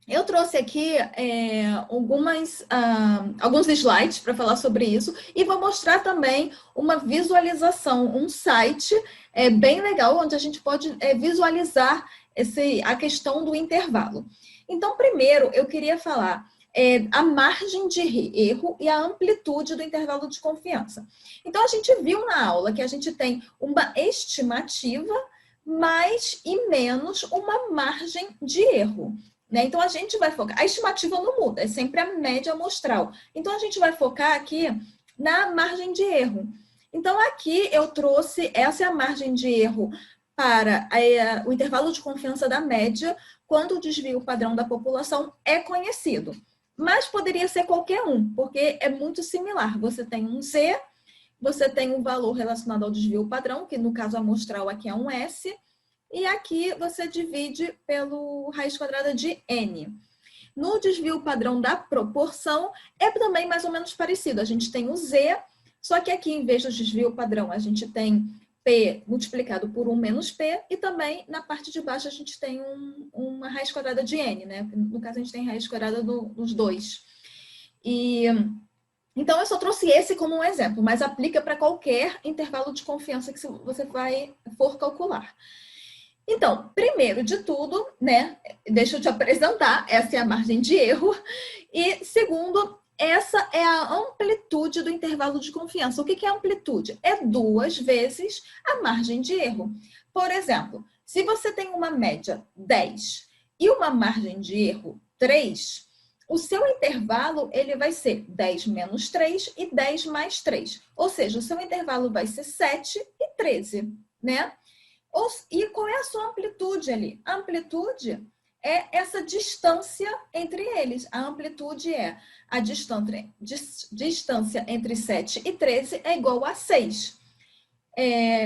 Eu trouxe aqui alguns slides para falar sobre isso e vou mostrar também uma visualização, um site bem legal, onde a gente pode visualizar a questão do intervalo. Então, primeiro, eu queria falar a margem de erro e a amplitude do intervalo de confiança. Então, a gente viu na aula que a gente tem uma estimativa mais e menos uma margem de erro. Né? Então, a gente vai focar... A estimativa não muda, é sempre a média amostral. Então, a gente vai focar aqui na margem de erro. Então, aqui eu trouxe... Essa é a margem de erro para o intervalo de confiança da média, quando o desvio padrão da população é conhecido. Mas poderia ser qualquer um, porque é muito similar. Você tem um Z, você tem um valor relacionado ao desvio padrão, que no caso amostral aqui é um S, e aqui você divide pelo raiz quadrada de N. No desvio padrão da proporção, é também mais ou menos parecido. A gente tem o Z, só que aqui, em vez do desvio padrão, a gente tem P multiplicado por 1 menos P, e também na parte de baixo a gente tem uma raiz quadrada de N, né? No caso, a gente tem raiz quadrada dos dois. Então, eu só trouxe esse como um exemplo, mas aplica para qualquer intervalo de confiança que você for calcular. Então, primeiro de tudo, né, deixa eu te apresentar, essa é a margem de erro. E segundo, essa é a amplitude do intervalo de confiança. O que é amplitude? É 2 vezes a margem de erro. Por exemplo, se você tem uma média 10 e uma margem de erro 3, o seu intervalo ele vai ser 10 menos 3 e 10 mais 3. Ou seja, o seu intervalo vai ser 7 e 13, né? E qual é a sua amplitude ali? A amplitude é essa distância entre eles. A amplitude é a distância entre 7 e 13 é igual a 6.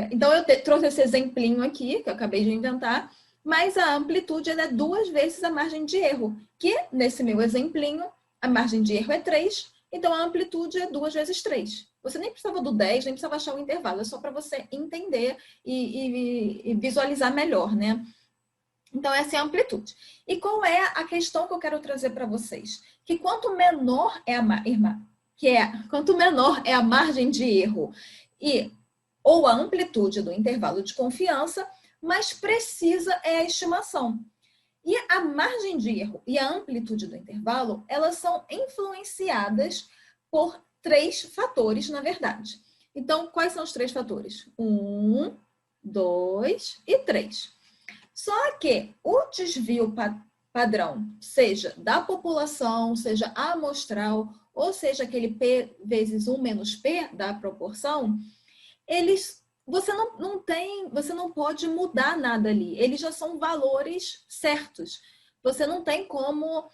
Então, eu trouxe esse exemplinho aqui, que eu acabei de inventar, mas a amplitude é 2 vezes a margem de erro, que nesse meu exemplinho, a margem de erro é 3, então a amplitude é 2 vezes 3. Você nem precisava do 10, nem precisava achar o intervalo, é só para você entender e visualizar melhor, né? Então, essa é a amplitude. E qual é a questão que eu quero trazer para vocês? Que quanto menor é quanto menor é a margem de erro ou a amplitude do intervalo de confiança, mais precisa é a estimação. E a margem de erro e a amplitude do intervalo, elas são influenciadas por 3 fatores, na verdade. Então, quais são os 3 fatores? 1, 2 e 3. Só que o desvio padrão, seja da população, seja amostral, ou seja aquele P vezes 1 menos P da proporção, você não pode mudar nada ali. Eles já são valores certos. Você não tem como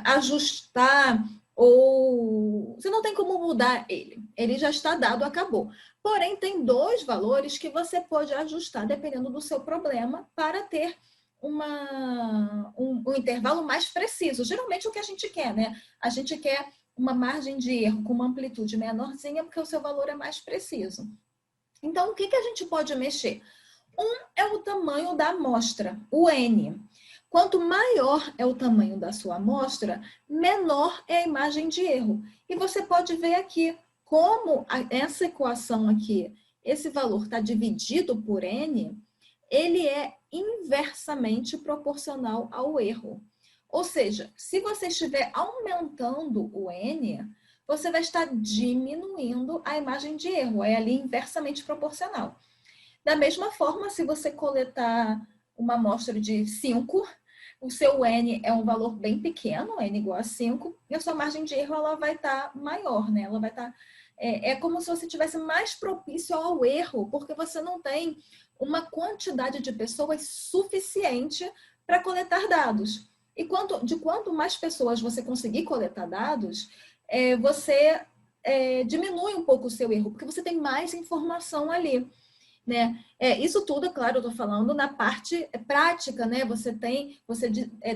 ajustar ou... Você não tem como mudar ele. Ele já está dado, acabou. Porém, tem 2 valores que você pode ajustar dependendo do seu problema para ter um intervalo mais preciso. Geralmente, o que a gente quer, né? A gente quer uma margem de erro com uma amplitude menorzinha porque o seu valor é mais preciso. Então, o que a gente pode mexer? É o tamanho da amostra, o N. Quanto maior é o tamanho da sua amostra, menor é a imagem de erro. E você pode ver aqui como essa equação aqui, esse valor está dividido por N, ele é inversamente proporcional ao erro. Ou seja, se você estiver aumentando o N, você vai estar diminuindo a imagem de erro, é ali inversamente proporcional. Da mesma forma, se você coletar uma amostra de 5, o seu N é um valor bem pequeno, N igual a 5, e a sua margem de erro ela vai estar maior, né? Ela vai estar... É como se você tivesse mais propício ao erro, porque você não tem uma quantidade de pessoas suficiente para coletar dados. E de quanto mais pessoas você conseguir coletar dados, você diminui um pouco o seu erro, porque você tem mais informação ali. Né? Isso tudo, claro, eu estou falando na parte prática, né? Você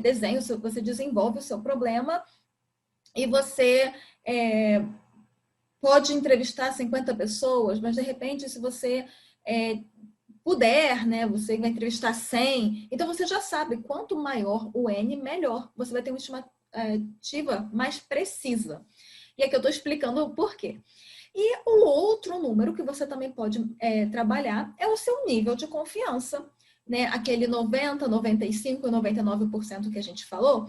desenha, você desenvolve o seu problema e você pode entrevistar 50 pessoas, mas de repente, se você puder, né? Você vai entrevistar 100, então você já sabe, quanto maior o N, melhor. Você vai ter uma estimativa mais precisa. E aqui eu estou explicando o porquê. E o outro número que você também pode trabalhar é o seu nível de confiança, né? Aquele 90, 95, 99% que a gente falou.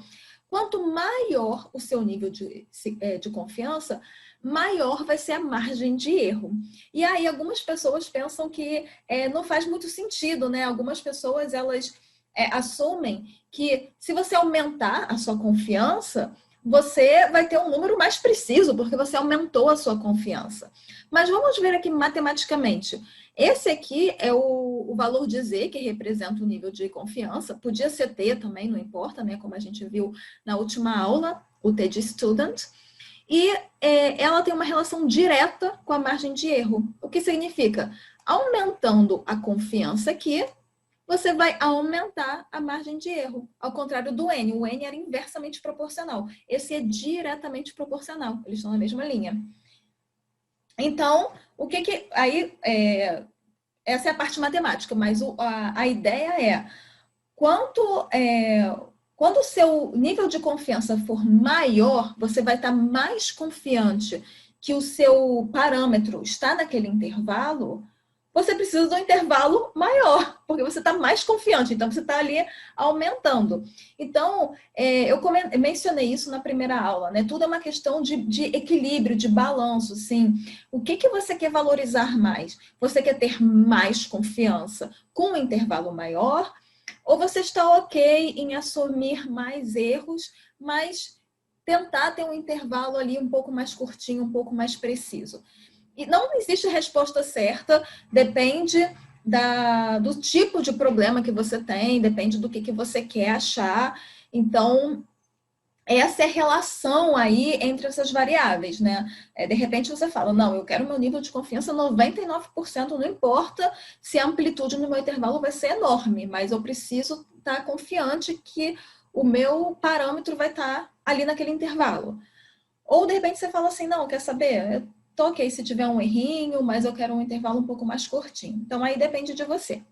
Quanto maior o seu nível de confiança, maior vai ser a margem de erro. E aí algumas pessoas pensam que não faz muito sentido, né? Algumas pessoas, elas assumem que se você aumentar a sua confiança, você vai ter um número mais preciso, porque você aumentou a sua confiança. Mas vamos ver aqui matematicamente. Esse aqui é o valor de Z, que representa o nível de confiança. Podia ser T também, não importa, né? Como a gente viu na última aula, o T de student. E ela tem uma relação direta com a margem de erro. O que significa? Aumentando a confiança aqui, você vai aumentar a margem de erro. Ao contrário do N. O N era inversamente proporcional. Esse é diretamente proporcional. Eles estão na mesma linha. Então, o que aí essa é a parte matemática, mas a ideia é quando o seu nível de confiança for maior, você vai estar mais confiante que o seu parâmetro está naquele intervalo, você precisa de um intervalo maior, porque você está mais confiante, então você está ali aumentando. Então, eu mencionei isso na primeira aula, né? Tudo é uma questão de equilíbrio, de balanço, sim. O que você quer valorizar mais? Você quer ter mais confiança com um intervalo maior? Ou você está ok em assumir mais erros, mas tentar ter um intervalo ali um pouco mais curtinho, um pouco mais preciso? E não existe resposta certa, depende do tipo de problema que você tem, depende do que você quer achar. Então, essa é a relação aí entre essas variáveis, né? De repente você fala, não, eu quero meu nível de confiança 99%, não importa se a amplitude no meu intervalo vai ser enorme, mas eu preciso estar confiante que o meu parâmetro vai estar ali naquele intervalo. Ou de repente você fala assim, não, quer saber? Eu tô ok se tiver um errinho, mas eu quero um intervalo um pouco mais curtinho. Então aí depende de você.